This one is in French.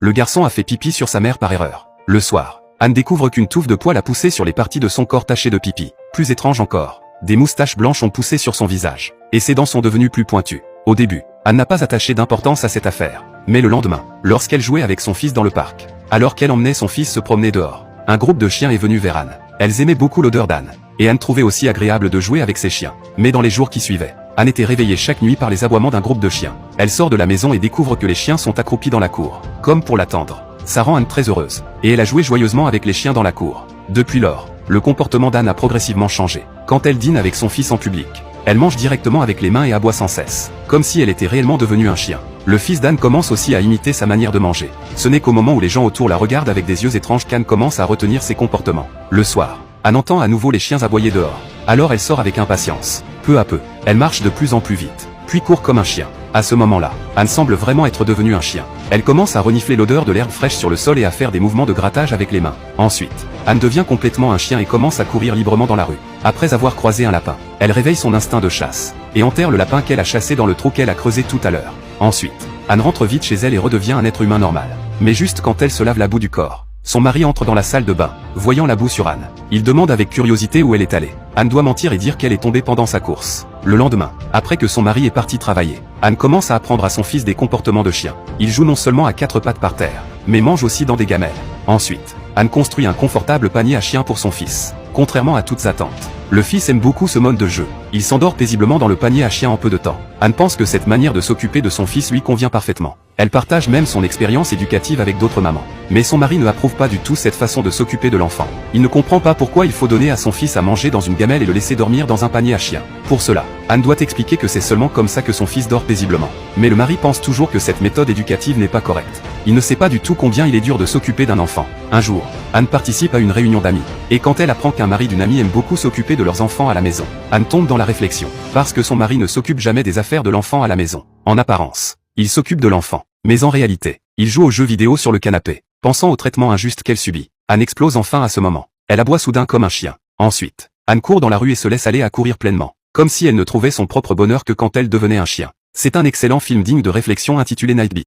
Le garçon a fait pipi sur sa mère par erreur. Le soir, Anne découvre qu'une touffe de poils a poussé sur les parties de son corps tachées de pipi. Plus étrange encore, des moustaches blanches ont poussé sur son visage, et ses dents sont devenues plus pointues. Au début, Anne n'a pas attaché d'importance à cette affaire. Mais le lendemain, lorsqu'elle jouait avec son fils dans le parc, alors qu'elle emmenait son fils se promener dehors, un groupe de chiens est venu vers Anne. Elles aimaient beaucoup l'odeur d'Anne, et Anne trouvait aussi agréable de jouer avec ses chiens. Mais dans les jours qui suivaient, Anne était réveillée chaque nuit par les aboiements d'un groupe de chiens. Elle sort de la maison et découvre que les chiens sont accroupis dans la cour, comme pour l'attendre. Ça rend Anne très heureuse, et elle a joué joyeusement avec les chiens dans la cour. Depuis lors, le comportement d'Anne a progressivement changé. Quand elle dîne avec son fils en public, elle mange directement avec les mains et aboie sans cesse, comme si elle était réellement devenue un chien. Le fils d'Anne commence aussi à imiter sa manière de manger. Ce n'est qu'au moment où les gens autour la regardent avec des yeux étranges qu'Anne commence à retenir ses comportements. Le soir, Anne entend à nouveau les chiens aboyer dehors. Alors elle sort avec impatience. Peu à peu, elle marche de plus en plus vite, puis court comme un chien. À ce moment-là, Anne semble vraiment être devenue un chien. Elle commence à renifler l'odeur de l'herbe fraîche sur le sol et à faire des mouvements de grattage avec les mains. Ensuite, Anne devient complètement un chien et commence à courir librement dans la rue. Après avoir croisé un lapin, elle réveille son instinct de chasse, et enterre le lapin qu'elle a chassé dans le trou qu'elle a creusé tout à l'heure. Ensuite, Anne rentre vite chez elle et redevient un être humain normal. Mais juste quand elle se lave la boue du corps, son mari entre dans la salle de bain, voyant la boue sur Anne. Il demande avec curiosité où elle est allée. Anne doit mentir et dire qu'elle est tombée pendant sa course. Le lendemain, après que son mari est parti travailler, Anne commence à apprendre à son fils des comportements de chien. Il joue non seulement à quatre pattes par terre, mais mange aussi dans des gamelles. Ensuite, Anne construit un confortable panier à chien pour son fils. Contrairement à toutes attentes, le fils aime beaucoup ce mode de jeu. Il s'endort paisiblement dans le panier à chien en peu de temps. Anne pense que cette manière de s'occuper de son fils lui convient parfaitement. Elle partage même son expérience éducative avec d'autres mamans. Mais son mari ne approuve pas du tout cette façon de s'occuper de l'enfant. Il ne comprend pas pourquoi il faut donner à son fils à manger dans une gamelle et le laisser dormir dans un panier à chien. Pour cela, Anne doit expliquer que c'est seulement comme ça que son fils dort paisiblement. Mais le mari pense toujours que cette méthode éducative n'est pas correcte. Il ne sait pas du tout combien il est dur de s'occuper d'un enfant. Un jour, Anne participe à une réunion d'amis. Et quand elle apprend qu'un mari d'une amie aime beaucoup s'occuper de leurs enfants à la maison, Anne tombe dans la réflexion. Parce que son mari ne s'occupe jamais des affaires de l'enfant à la maison. En apparence, il s'occupe de l'enfant. Mais en réalité, il joue aux jeux vidéo sur le canapé. Pensant au traitement injuste qu'elle subit, Anne explose enfin à ce moment. Elle aboie soudain comme un chien. Ensuite, Anne court dans la rue et se laisse aller à courir pleinement. Comme si elle ne trouvait son propre bonheur que quand elle devenait un chien. C'est un excellent film digne de réflexion intitulé Nightbeat.